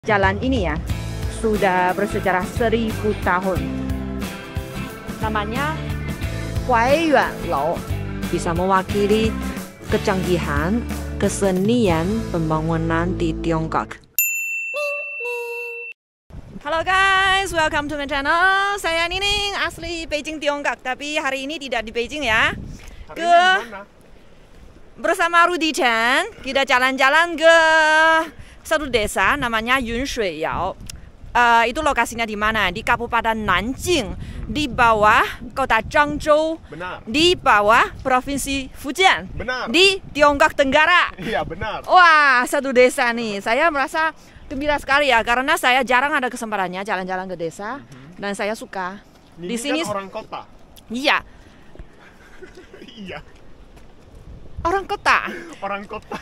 Jalan ini ya sudah bersejarah 1000 tahun. Namanya Huaiyuan Lou, bisa mewakili kecanggihan kesenian pembangunan di Tiongkok. Halo guys, welcome to my channel. Saya Nining, asli Beijing Tiongkok, tapi hari ini tidak di Beijing ya. Bersama Rudy Chen, kita jalan-jalan ke satu desa namanya Yunshuiyao. Itu lokasinya di mana? Di Kabupaten Nanjing, di bawah kota Zhangzhou. Benar. Di bawah provinsi Fujian. Benar. Di Tiongkok Tenggara. Iya, benar. Wah, satu desa nih. Saya merasa gembira sekali ya, karena saya jarang ada kesempatannya jalan-jalan ke desa, dan saya suka. Di sini kan orang kota. Iya. Iya. Orang kota. Orang kota.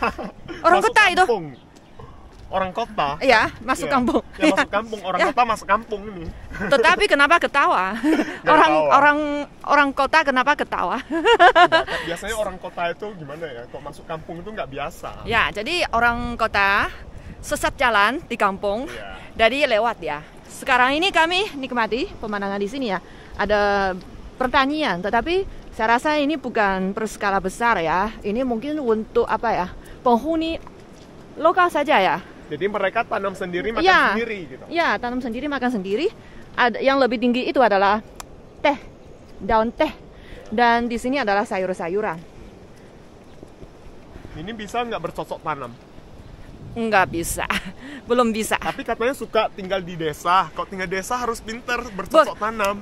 Orang Masuk kota itu. kampung. Orang kota. Iya, masuk Iya. kampung. Ya, masuk kampung. Orang Ya. kota masuk kampung ini. Tetapi kenapa ketawa? Orang kota kenapa ketawa? Biasanya orang kota itu gimana ya? Kok masuk kampung itu nggak biasa. Ya, jadi orang kota sesat jalan di kampung, Iya. jadi lewat ya. Sekarang ini kami nikmati pemandangan di sini ya. Ada pertanian, tetapi saya rasa ini bukan berskala besar ya. Ini mungkin untuk apa ya? Penghuni lokal saja ya. Jadi mereka tanam sendiri, makan Ya. sendiri gitu. Ya, tanam sendiri, makan sendiri. Ada yang lebih tinggi itu adalah teh, daun teh. Dan di sini adalah sayur-sayuran. Ini bisa nggak bercocok tanam? Nggak bisa, belum bisa. Tapi katanya suka tinggal di desa. Kok tinggal di desa harus pinter bercocok tanam.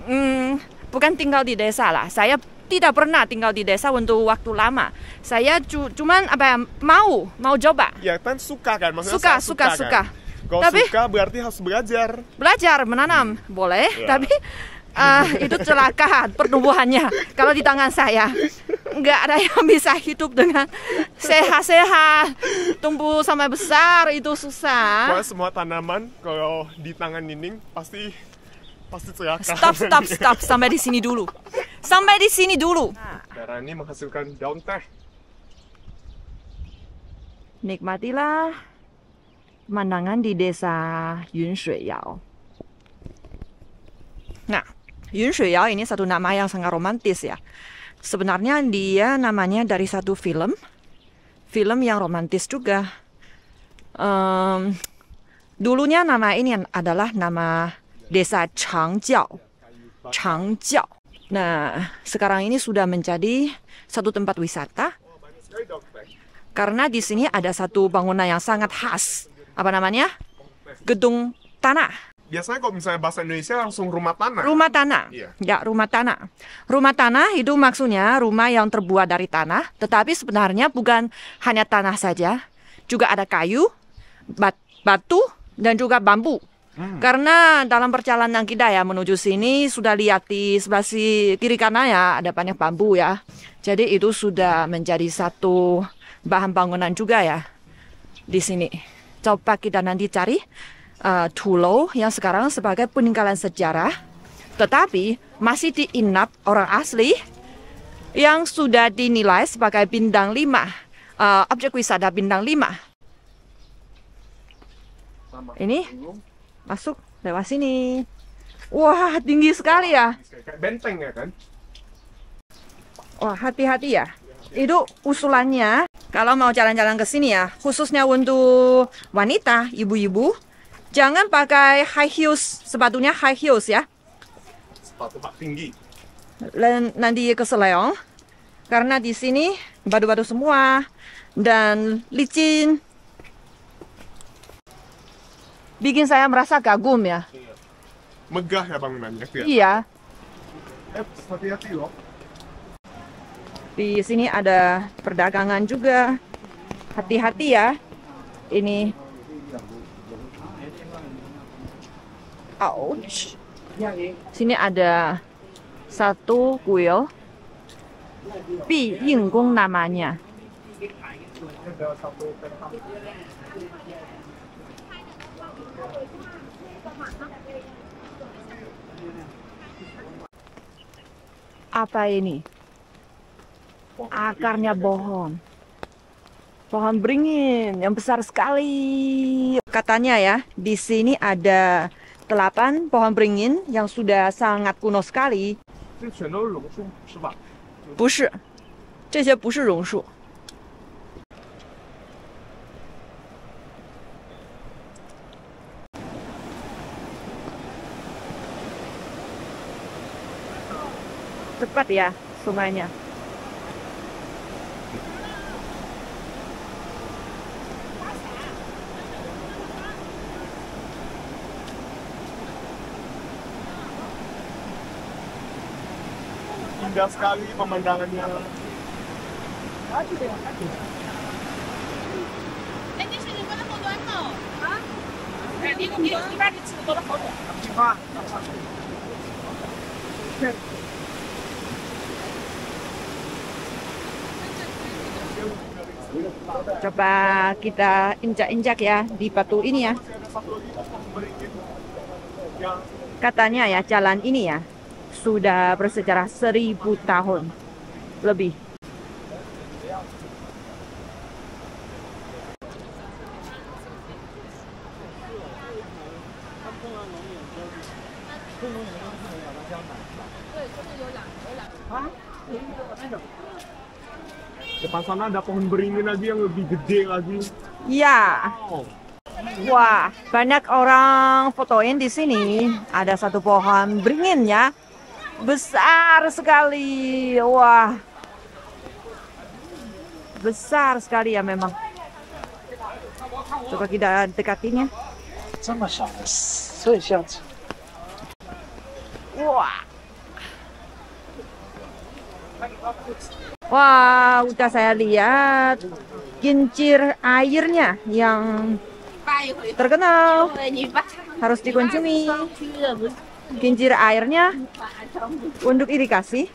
Bukan tinggal di desa lah. Saya tidak pernah tinggal di desa untuk waktu lama. Saya cuman apa ya, mau coba. Ya kan suka kan? Maksudnya Suka. kan? Kalau Tapi suka berarti harus belajar. belajar menanam boleh, Ya. tapi itu celaka pertumbuhannya. Kalau di tangan saya nggak ada yang bisa hidup dengan sehat-sehat, tumbuh sampai besar, itu susah. Pokoknya semua tanaman kalau di tangan Nining pasti celaka. Stop, sampai di sini dulu. Sampai di sini dulu. Darah ini menghasilkan daun teh. Nikmatilah pemandangan di desa Yunshuiyao. Nah, Yunshuiyao ini satu nama yang sangat romantis ya. Sebenarnya dia namanya dari satu film yang romantis juga. Dulunya nama ini adalah nama desa Changjiao. Nah, sekarang ini sudah menjadi satu tempat wisata karena di sini ada satu bangunan yang sangat khas. Apa namanya? Gedung tanah. Biasanya kalau misalnya bahasa Indonesia langsung rumah tanah. Rumah tanah. Iya. Ya, rumah tanah. Rumah tanah itu maksudnya rumah yang terbuat dari tanah, tetapi sebenarnya bukan hanya tanah saja, juga ada kayu, batu, dan juga bambu. Karena dalam perjalanan kita ya menuju sini sudah lihat di sebelah kiri kanan ya ada banyak bambu ya. Jadi itu sudah menjadi satu bahan bangunan juga ya di sini. Coba kita nanti cari Tulou yang sekarang sebagai peninggalan sejarah, tetapi masih diinap orang asli yang sudah dinilai sebagai bintang 5, objek wisata bintang 5. Ini masuk lewat sini. Wah, tinggi sekali ya. Kayak benteng ya kan? Wah, hati-hati ya. Itu usulannya kalau mau jalan-jalan ke sini ya, khususnya untuk wanita, ibu-ibu, jangan pakai high heels, sepatunya high heels ya. Sepatu hak tinggi. Nanti keseleong karena di sini batu-batu semua dan licin. Bikin saya merasa kagum ya. Megah ya bangunannya. Iya. Hati-hati loh. Di sini ada perdagangan juga. Hati-hati ya. Ini. Ouch. Sini ada satu kuil. Bi Yinggong namanya. Apa ini? Akarnya pohon. Pohon beringin yang besar sekali. Katanya ya, di sini ada 8 pohon beringin yang sudah sangat kuno sekali. 这全都是榕树是吧？不是，这些不是榕树。Cepat ya sungainya. Indah sekali pemandangannya. 哎，你是你们那么短吗？啊？哎，你把你吃多了好多。 Coba kita injak-injak ya di batu ini ya. Katanya ya jalan ini ya sudah bersejarah 1000 tahun lebih. Depan sana ada pohon beringin lagi yang lebih gede lagi. Ya. Oh. Wah, banyak orang fotoin di sini. Ada satu pohon beringin ya. Besar sekali. Wah. Besar sekali ya memang. Coba kita dekatinya. 这么小的摄像机， Wah. Wah, udah saya lihat kincir airnya yang terkenal harus dikunjungi. Kincir airnya untuk irigasi.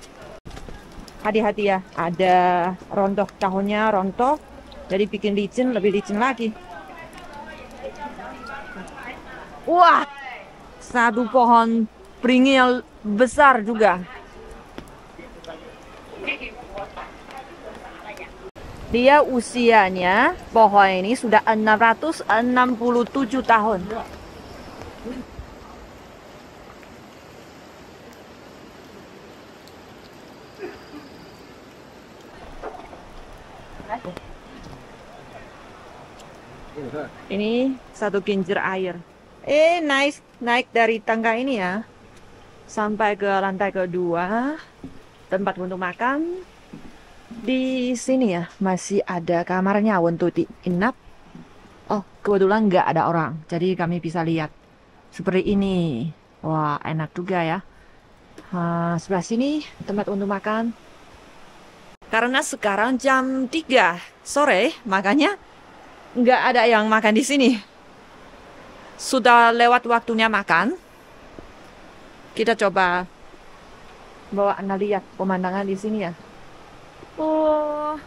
Hati-hati ya, ada rontok, tahunnya rontok, jadi bikin licin, lebih licin lagi. Wah, satu pohon beringin yang besar juga. Dia usianya, pohon ini sudah 667 tahun. Ini satu kincir air. Naik dari tangga ini ya. Sampai ke lantai kedua. Tempat untuk makan. Di sini ya masih ada kamarnya untuk diinap. Oh, kebetulan nggak ada orang, jadi kami bisa lihat seperti ini. Wah, enak juga ya. Sebelah sini tempat untuk makan. Karena sekarang jam 3 sore, makanya nggak ada yang makan di sini. Sudah lewat waktunya makan. Kita coba bawa Anda lihat pemandangan di sini ya. Oh,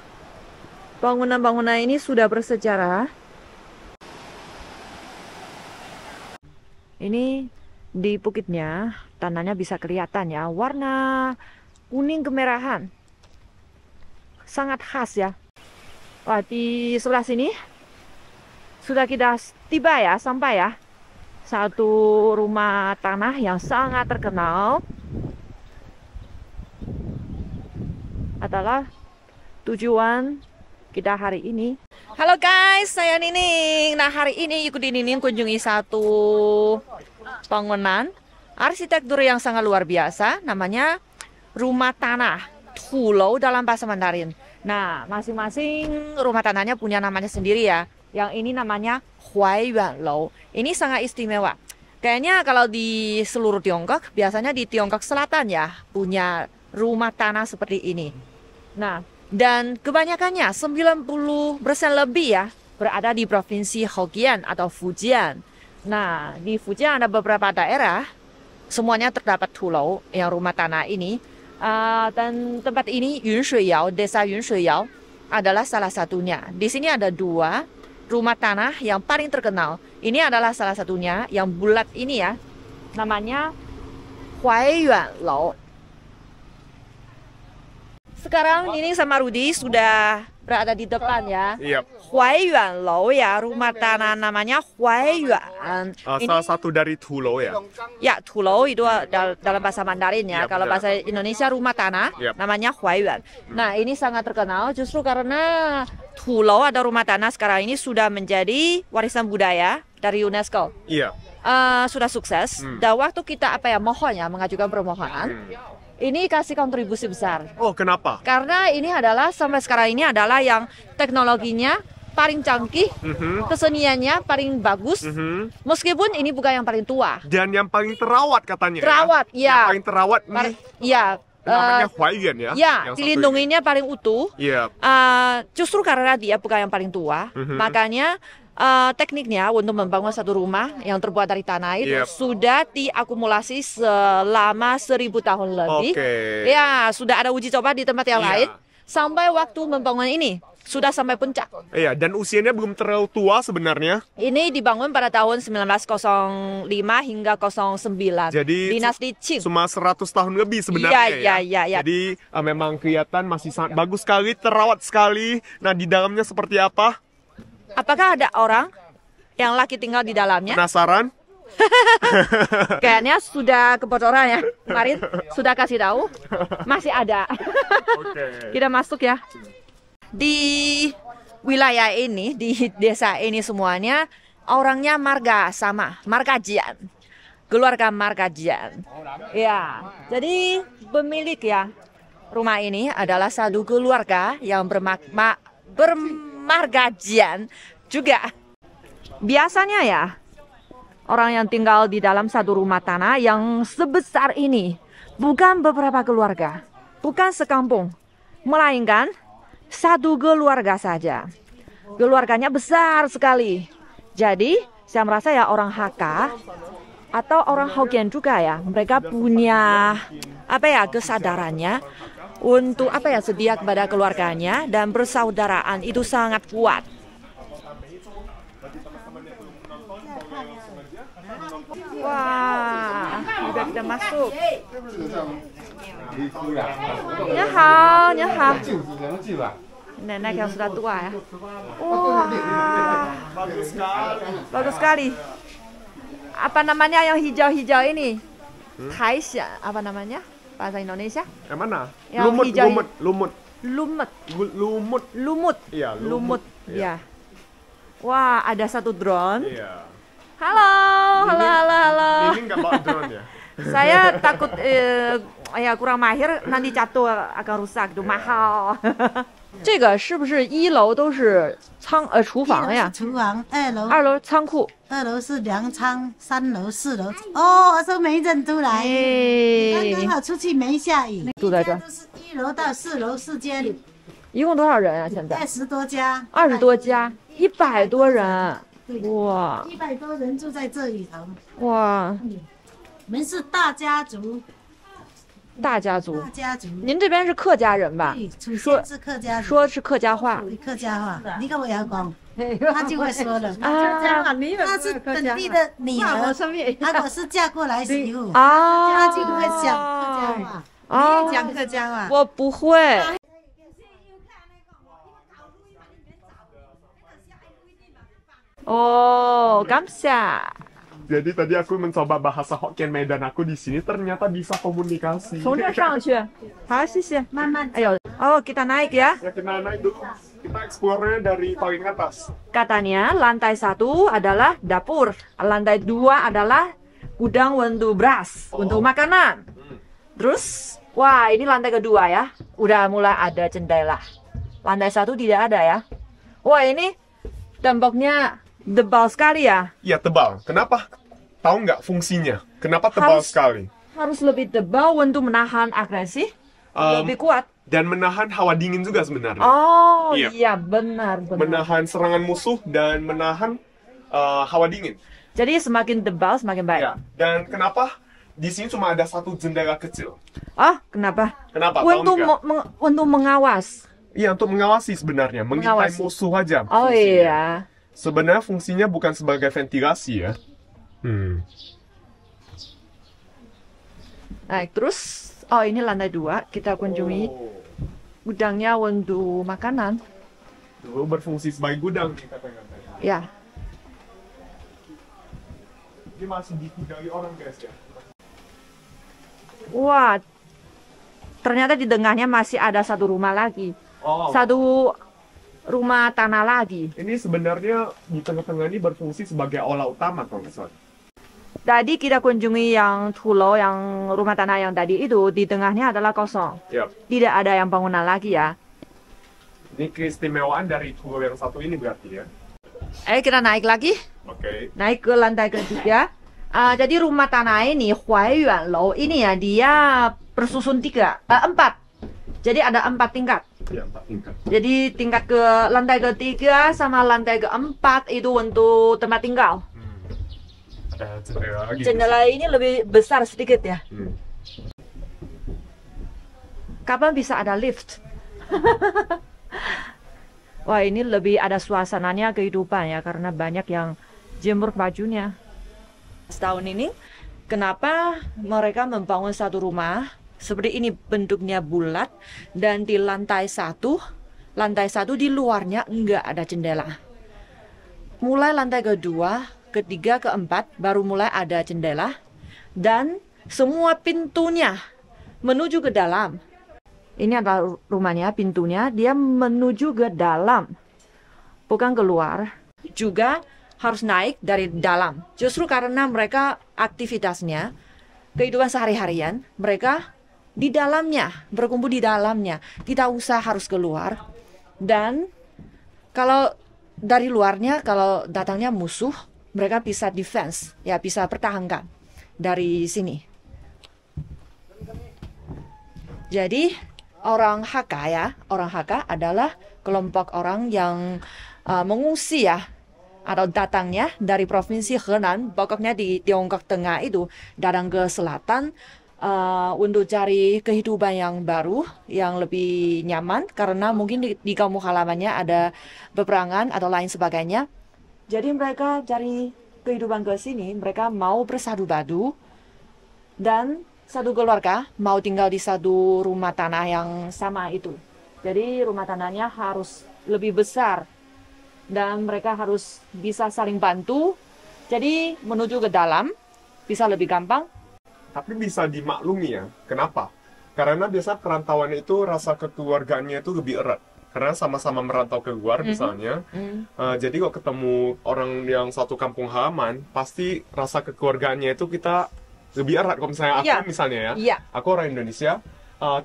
bangunan-bangunan ini sudah bersejarah. Ini di bukitnya, tanahnya bisa kelihatan ya, warna kuning kemerahan. Sangat khas ya. Wah, di sebelah sini sudah kita tiba ya, sampai ya. Satu rumah tanah yang sangat terkenal adalah tujuan kita hari ini. Halo guys, saya Nining. Nah, hari ini ikuti Nining kunjungi satu bangunan arsitektur yang sangat luar biasa, namanya rumah tanah Tulou dalam bahasa Mandarin. Nah, masing-masing rumah tanahnya punya namanya sendiri ya. Yang ini namanya Huaiyuan Lou. Ini sangat istimewa. Kayaknya kalau di seluruh Tiongkok, biasanya di Tiongkok Selatan ya punya rumah tanah seperti ini. Nah, dan kebanyakannya 90% lebih ya berada di provinsi Hokkien atau Fujian. Nah, di Fujian ada beberapa daerah, semuanya terdapat Tulou yang rumah tanah ini. Dan tempat ini Yunshuiyao, desa Yunshuiyao adalah salah satunya. Di sini ada 2 rumah tanah yang paling terkenal. Ini adalah salah satunya yang bulat ini ya, namanya Huaiyuan Lou. Sekarang ini sama Rudy sudah berada di depan ya. Iya. Huaiyuan Lou ya, rumah tanah namanya Huaiyuan. Salah satu dari Tulou ya. Ya, Tulou itu dalam bahasa Mandarin ya. Iya, Kalau benar. bahasa Indonesia rumah tanah Yap. namanya Huaiyuan. Nah, ini sangat terkenal justru karena Tulou atau rumah tanah sekarang ini sudah menjadi warisan budaya dari UNESCO. Iya. Sudah sukses. Dan waktu kita mohon ya, mengajukan permohonan, ini kasih kontribusi besar. Oh, kenapa? Karena ini adalah sampai sekarang ini adalah yang teknologinya paling canggih, keseniannya paling bagus, meskipun ini bukan yang paling tua. Dan yang paling terawat katanya. Terawat, ya. ya. Yang paling terawat nih Ya, namanya Huaiyuan ya. ya, yang satu dilindunginya paling utuh. ini. Iya. Justru karena dia bukan yang paling tua, makanya tekniknya untuk membangun satu rumah yang terbuat dari tanah itu Yep. sudah diakumulasi selama 1000 tahun lebih. Oke. Ya, sudah ada uji coba di tempat yang Iya. lain. Sampai waktu membangun ini sudah sampai puncak. Iya, dan usianya belum terlalu tua sebenarnya. Ini dibangun pada tahun 1905 hingga 09. Jadi Dinasti Qing. cuma 100 tahun lebih sebenarnya Ya. Jadi memang kelihatan masih sangat bagus sekali, terawat sekali. Nah, di dalamnya seperti apa? Apakah ada orang yang laki tinggal di dalamnya? Penasaran? Kayaknya sudah kebocoran ya. Kemarin sudah kasih tahu. Masih ada. Oke. Kita masuk ya. Di wilayah ini, di desa ini semuanya orangnya marga sama, margajian. Keluarga margajian. Ya, jadi pemilik ya rumah ini adalah satu keluarga yang bermargajian juga. Biasanya ya, orang yang tinggal di dalam satu rumah tanah yang sebesar ini bukan beberapa keluarga, bukan sekampung, melainkan satu keluarga saja. Keluarganya besar sekali. Jadi, saya merasa ya orang Hakka atau orang Hokkien juga ya, mereka punya kesadarannya untuk setia kepada keluarganya dan persaudaraan itu sangat kuat. Wah, udah kita masuk. Nyahau. Nenek yang sudah tua ya. Wah, bagus sekali. Apa namanya yang hijau-hijau ini? Taisha, apa namanya? Bahasa Indonesia? Yang mana? Yang hijau. Lumut. Lumut. Iya, Lumut. Ya. Wah, ada satu drone. Iya. Halo. Ini nggak bawa drone ya? Saya takut kurang mahir nanti jatuh akan rusak, itu mahal. 这个是不是一楼都是厨房呀？厨房，二楼仓库。二楼是粮仓，3楼、4楼。哦，我说没认出来，刚刚好出去没下雨。住在这儿都是1楼到4楼4间，一共多少人啊？现在20多家20多家，100多人。哇，100多人住在这里头。哇，我们是大家族，大家族。大家族。您这边是客家人吧？对，祖先是客家族，说是客家话。客家话，你跟我要讲，他就会说了。啊他是本地的女儿，我是嫁过来媳妇，啊，他就会讲客家话。啊，你也讲客家话？我不会。Oh, 감사. Jadi tadi aku mencoba bahasa Hokkien Medan aku di sini ternyata bisa komunikasi. 从这上去。好，谢谢。慢慢。哎呦，oh kita naik ya. Ya, kita naik dulu. Kita explore dari paling atas. Katanya lantai 1 adalah dapur, lantai 2 adalah gudang untuk beras, untuk makanan. Terus, wah ini lantai kedua ya, udah mulai ada jendela. Lantai 1 tidak ada ya. Wah ini temboknya tebal sekali ya. Iya, tebal. Kenapa? Tahu nggak fungsinya? Kenapa tebal sekali? Harus lebih tebal untuk menahan agresi, lebih kuat. Dan menahan hawa dingin juga sebenarnya. Oh Iya. iya benar. Menahan serangan musuh dan menahan hawa dingin. Jadi semakin tebal semakin baik. Ya. Dan kenapa di sini cuma ada satu jendela kecil? Oh kenapa? Kenapa? Tahu nggak? Untuk mengawas. Iya, untuk mengawasi sebenarnya, mengintai Mengawasi. musuh aja. Oh fungsinya. iya. Sebenarnya fungsinya bukan sebagai ventilasi ya. Naik terus. Oh ini lantai 2 kita kunjungi gudangnya untuk makanan. Dulu berfungsi sebagai gudang nih katanya. Ya. Ini masih ditinggali orang guys ya. Wah, ternyata di tengahnya masih ada satu rumah lagi. Oh. Satu rumah tanah lagi. Ini sebenarnya di tengah-tengah ini berfungsi sebagai aula utama kalau nggak salah. Tadi kita kunjungi yang Tulo, yang rumah tanah yang tadi itu, di tengahnya adalah kosong. Yap. Tidak ada yang bangunan lagi ya. Ini keistimewaan dari pulau yang satu ini berarti ya. Kita naik lagi. Oke. Naik ke lantai ketiga. Jadi rumah tanah ini, Huaiyuan Lou, ini ya, dia bersusun empat. Jadi ada 4 tingkat. Ya, 4 tingkat. Jadi tingkat ke lantai ketiga sama lantai keempat itu untuk tempat tinggal. Ada jendela lagi. Jendela ini lebih besar sedikit ya. Kapan bisa ada lift? Wah, ini lebih ada suasananya kehidupan ya, karena banyak yang jemur bajunya. Setahun ini, kenapa mereka membangun satu rumah seperti ini, bentuknya bulat, dan di lantai satu di luarnya enggak ada jendela. Mulai lantai kedua, ketiga, keempat baru mulai ada jendela, dan semua pintunya menuju ke dalam. Ini adalah rumahnya, pintunya dia menuju ke dalam, bukan keluar. Juga harus naik dari dalam. Justru karena mereka aktivitasnya, kehidupan sehari-harian, mereka di dalamnya, berkumpul di dalamnya, tidak usah harus keluar. Dan kalau dari luarnya, kalau datangnya musuh, mereka bisa defense, ya bisa pertahankan dari sini. Jadi orang Hakka ya, orang Hakka adalah kelompok orang yang mengungsi ya, atau datangnya dari provinsi Henan, pokoknya di Tiongkok Tengah itu, datang ke selatan untuk cari kehidupan yang baru, yang lebih nyaman, karena mungkin di kampung halamannya ada peperangan atau lain sebagainya. Jadi mereka cari kehidupan ke sini, mereka mau bersatu padu, dan satu keluarga mau tinggal di satu rumah tanah yang sama itu. Jadi rumah tanahnya harus lebih besar, dan mereka harus bisa saling bantu. Jadi menuju ke dalam bisa lebih gampang. Tapi bisa dimaklumi ya. Kenapa? Karena biasa perantauan itu rasa kekeluargaannya itu lebih erat. Karena sama-sama merantau keluar misalnya. Jadi kok ketemu orang yang satu kampung halaman, pasti rasa kekeluargaannya itu kita lebih erat. Kalau misalnya aku misalnya ya, aku orang Indonesia,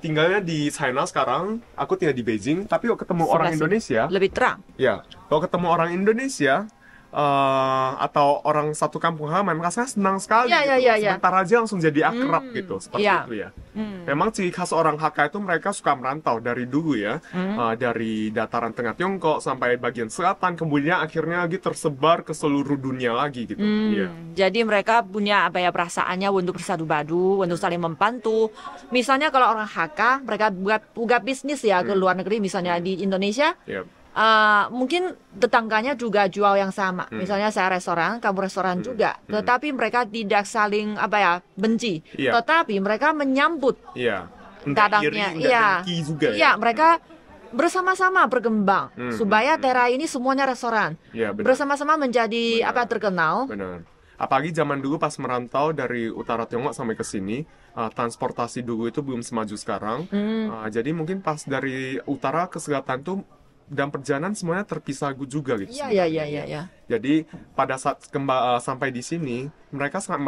tinggalnya di China sekarang, aku tinggal di Beijing, tapi kok ketemu orang Indonesia lebih terang. Ya, kalau ketemu orang Indonesia atau orang satu kampung halaman, rasanya senang sekali gitu. Sebentar aja langsung jadi akrab gitu, seperti itu ya. Memang ciri khas orang Hakka itu mereka suka merantau dari dulu ya, dari dataran tengah Tiongkok sampai bagian selatan, kemudian akhirnya lagi tersebar ke seluruh dunia lagi gitu. Jadi mereka punya perasaannya untuk bersatu padu, untuk saling membantu. Misalnya kalau orang Hakka, mereka buka bisnis ya ke luar negeri, misalnya di Indonesia. Mungkin tetangganya juga jual yang sama. Misalnya saya restoran, kamu restoran juga. Tetapi mereka tidak saling benci. Tetapi mereka menyambut datangnya. Mereka bersama-sama berkembang supaya daerah ini semuanya restoran. Bersama-sama menjadi terkenal. Benar. Apalagi zaman dulu pas merantau dari utara Tiongkok sampai ke sini, transportasi dulu itu belum semaju sekarang. Jadi mungkin pas dari utara ke selatan tuh dan perjalanan semuanya terpisah juga gitu. Iya. Jadi pada saat sampai di sini, mereka sangat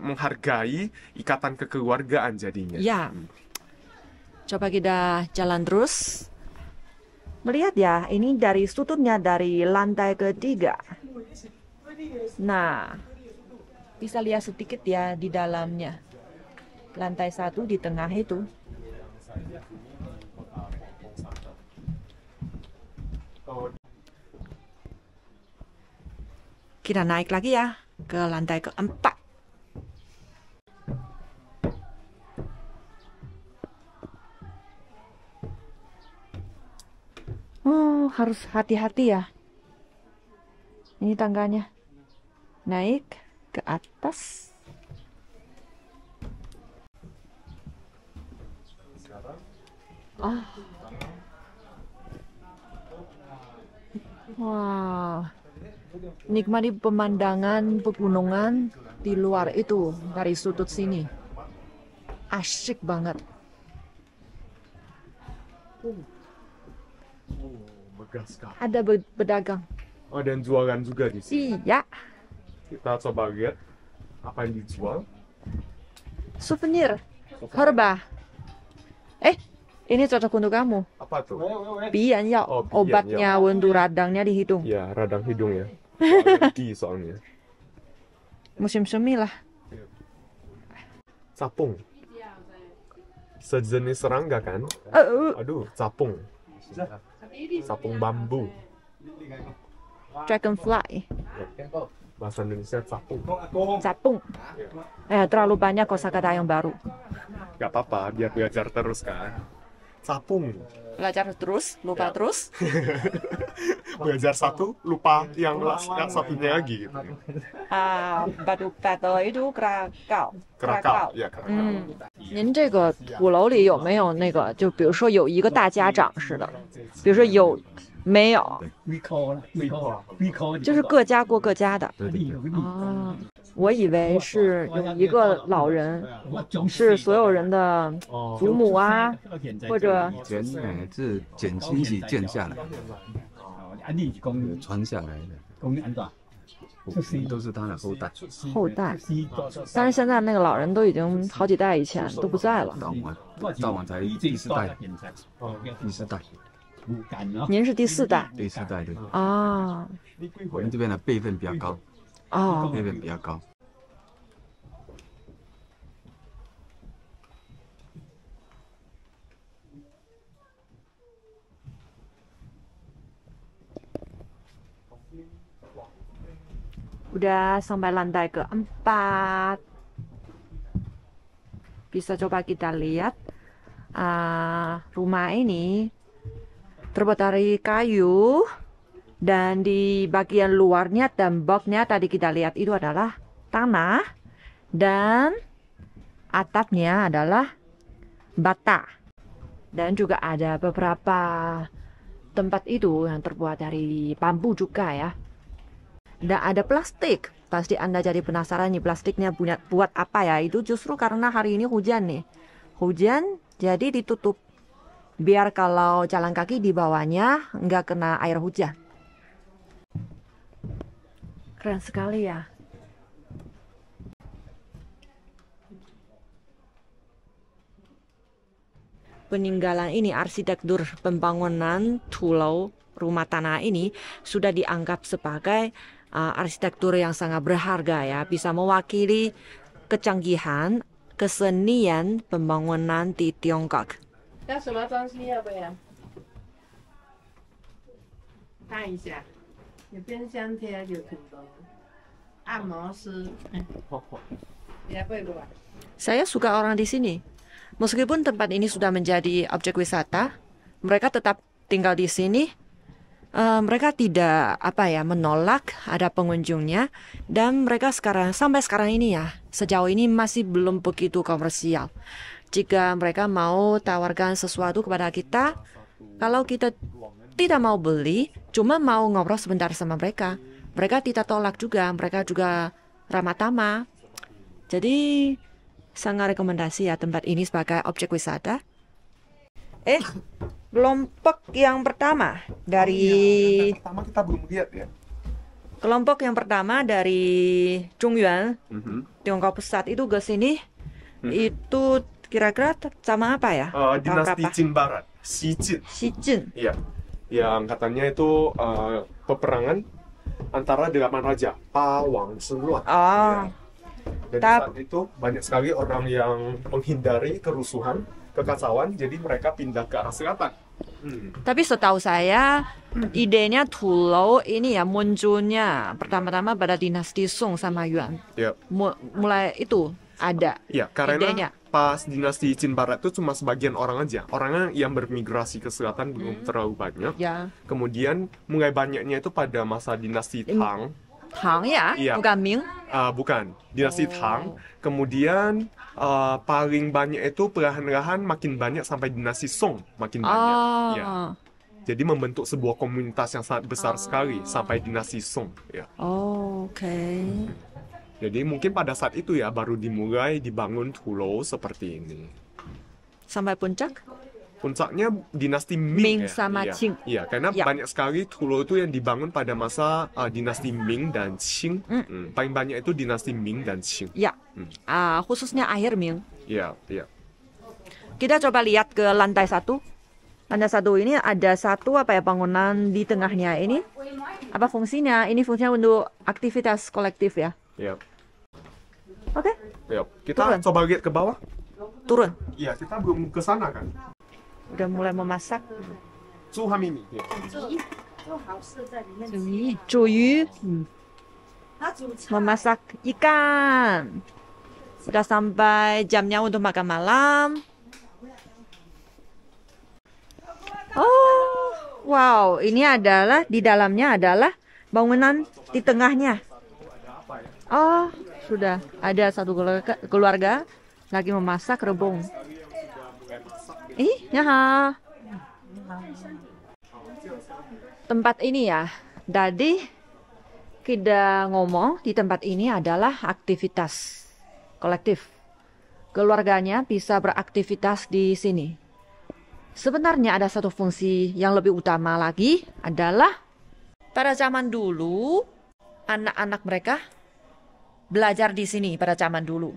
menghargai ikatan kekeluargaan jadinya. Ya. Coba kita jalan terus. Melihat ya, ini dari sudutnya dari lantai ketiga. Nah, bisa lihat sedikit ya di dalamnya. Lantai 1 di tengah itu. Kita naik lagi ya ke lantai keempat. Oh, harus hati-hati ya. Ini tangganya. Naik ke atas. Wah, nikmati pemandangan pegunungan di luar itu dari sudut sini. Asyik banget. Megah sekali. Ada pedagang. Oh, dan jualan juga di sini. Iya, Kita coba lihat apa yang dijual. souvenir herba. Ini cocok untuk kamu. Apa tuh? Bian ya, Oh, bian obatnya untuk radangnya di hidung. Ya, radang hidung ya. Alergi soalnya. Musim semi lah. Capung. Sejenis serangga kan? Aduh, capung. Capung bambu. Dragonfly. Bahasa Indonesia capung. Capung. Terlalu banyak kosakata yang baru. Gak apa-apa, biar belajar terus kan. Capung. Belajar terus, lupa terus. Belajar satu, lupa yang satunya lagi. Gitu. Batu pato itu Krakau. Krakau, ya Krakau. 您这个鼓楼里有没有那个，就比如说有一个大家长似的，比如说有没有？就是各家过各家的。哦，我以为是有一个老人，是所有人的祖母啊，或者以前是捡亲戚建下来，传下来的，都是他的后代。后代。但是现在那个老人都已经好几代以前都不在了。到晚才第四代，第四代，您是第四代第四代的。啊？我们这边的辈分比较高，哦，辈分比较高。 Udah sampai lantai keempat. Bisa coba kita lihat rumah ini terbuat dari kayu dan di bagian luarnya temboknya tadi kita lihat itu adalah tanah dan atapnya adalah bata dan juga ada beberapa tempat itu yang terbuat dari bambu juga ya. Dan ada plastik. Pasti Anda jadi penasaran nih plastiknya buat apa ya? Itu justru karena hari ini hujan nih. Hujan jadi ditutup. Biar kalau jalan kaki di bawahnya nggak kena air hujan. Keren sekali ya. Peninggalan ini, arsitektur pembangunan Tulau rumah tanah ini sudah dianggap sebagai arsitektur yang sangat berharga ya, bisa mewakili kecanggihan kesenian pembangunan di Tiongkok. 要什么东西要不要？看一下，有冰箱贴，有很多按摩师。Ya boleh buat. Saya suka orang di sini. Meskipun tempat ini sudah menjadi objek wisata, mereka tetap tinggal di sini. Mereka tidak menolak ada pengunjungnya dan mereka sampai sekarang ini ya sejauh ini masih belum begitu komersial. Jika mereka mau tawarkan sesuatu kepada kita, kalau kita tidak mau beli, cuma mau ngobrol sebentar sama mereka, mereka tidak tolak juga, mereka juga ramah tamah. Jadi sangat rekomendasi ya tempat ini sebagai objek wisata. Kelompok yang pertama dari Pertama kita belum lihat ya. kelompok yang pertama dari Zhongyuan, Tiongkok Pusat itu ke sini, itu kira-kira sama apa ya? Dinasti Jin Barat, Xi Jin. Xi Jin. Iya. Yang katanya itu peperangan antara 8 raja, Pa Wang Shenluan. Oh. Dan di saat itu banyak sekali orang yang menghindari kerusuhan, kekacauan, jadi mereka pindah ke arah selatan. Tapi setahu saya idenya Tulau ini ya munculnya pertama-tama pada dinasti Song sama Yuan. Ya. Mulai itu ada. Iya, karena idenya. pas dinasti Jin Barat itu cuma sebagian orang aja. Orangnya yang bermigrasi ke selatan belum terlalu banyak. Ya. Kemudian mulai banyaknya itu pada masa dinasti Tang. Tang ya, Iya. bukan Ming. Bukan, dinasti Tang. Kemudian paling banyak itu perlahan-lahan makin banyak sampai dinasti Song makin banyak. Ya. Jadi membentuk sebuah komunitas yang sangat besar sekali sampai dinasti Song. Ya. Oh, oke. Jadi mungkin pada saat itu ya baru dimulai dibangun Tulo seperti ini. Sampai puncak? Puncaknya dinasti Ming ya. sama Iya. Qing. Iya, karena Ya. banyak sekali Tulo itu yang dibangun pada masa dinasti Ming dan Qing. Paling banyak itu dinasti Ming dan Qing. Ya. Khususnya akhir Ming. Iya, iya. Kita coba lihat ke lantai 1. Lantai 1 ini ada satu bangunan di tengahnya ini. Apa fungsinya? Ini fungsinya untuk aktivitas kolektif ya. Iya. Oke, Iya. Kita Turun. coba lihat ke bawah. turun. Iya, kita belum ke sana kan. Udah mulai memasak. Zuhamimi. Iya. Cuyu. Memasak ikan. Sudah sampai jamnya untuk makan malam. Oh, wow. Ini adalah, di dalamnya adalah bangunan di tengahnya. Oh, sudah. Ada satu keluarga lagi memasak rebung. Ya. Tempat ini ya. Tadi kita ngomong di tempat ini adalah aktivitas kolektif. Keluarganya bisa beraktivitas di sini. Sebenarnya ada satu fungsi yang lebih utama lagi adalah pada zaman dulu anak-anak mereka belajar di sini pada zaman dulu.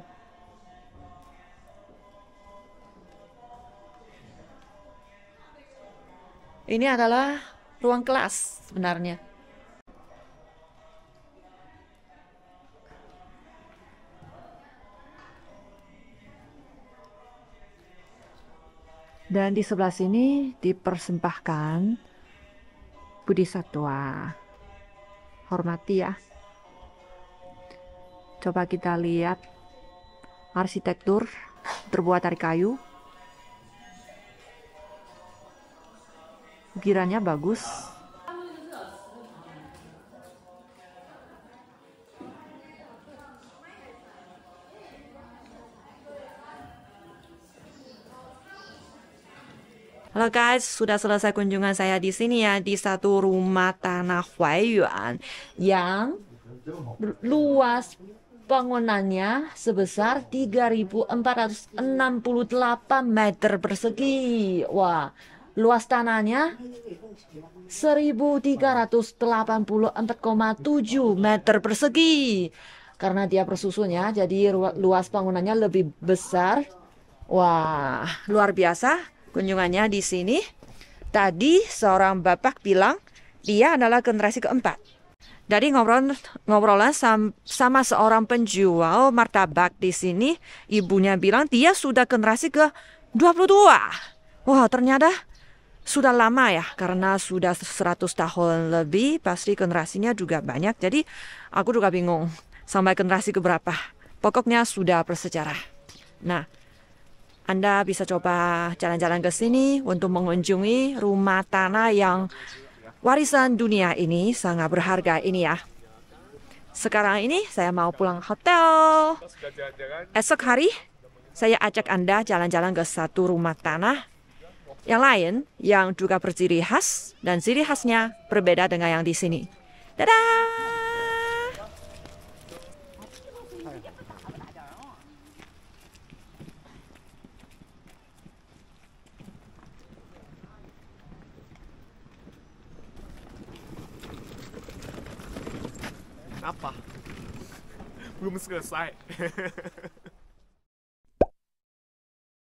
Ini adalah ruang kelas sebenarnya. Dan di sebelah sini dipersembahkan Bodhisattva. Hormati ya. Coba kita lihat arsitektur terbuat dari kayu. Ukirannya bagus. Halo guys, sudah selesai kunjungan saya di sini ya, di satu rumah tanah Huaiyuan yang luas bangunannya sebesar 3.468 meter persegi. Wah, luas tanahnya 1.384,7 meter persegi. Karena dia persusunnya, jadi luas bangunannya lebih besar. Wah, luar biasa kunjungannya di sini. Tadi seorang bapak bilang dia adalah generasi keempat. Jadi ngobrolan sama seorang penjual martabak di sini, ibunya bilang dia sudah generasi ke-22. Wah, ternyata sudah lama ya, karena sudah 100 tahun lebih, pasti generasinya juga banyak. Jadi aku juga bingung sampai generasi keberapa. Pokoknya sudah bersejarah. Nah, Anda bisa coba jalan-jalan ke sini untuk mengunjungi rumah tanah yang warisan dunia ini sangat berharga ini ya. Sekarang ini saya mau pulang hotel. Esok hari saya ajak Anda jalan-jalan ke satu rumah tanah yang lain yang juga berciri khas dan ciri khasnya berbeda dengan yang di sini. Dadah! Apa? Belum selesai.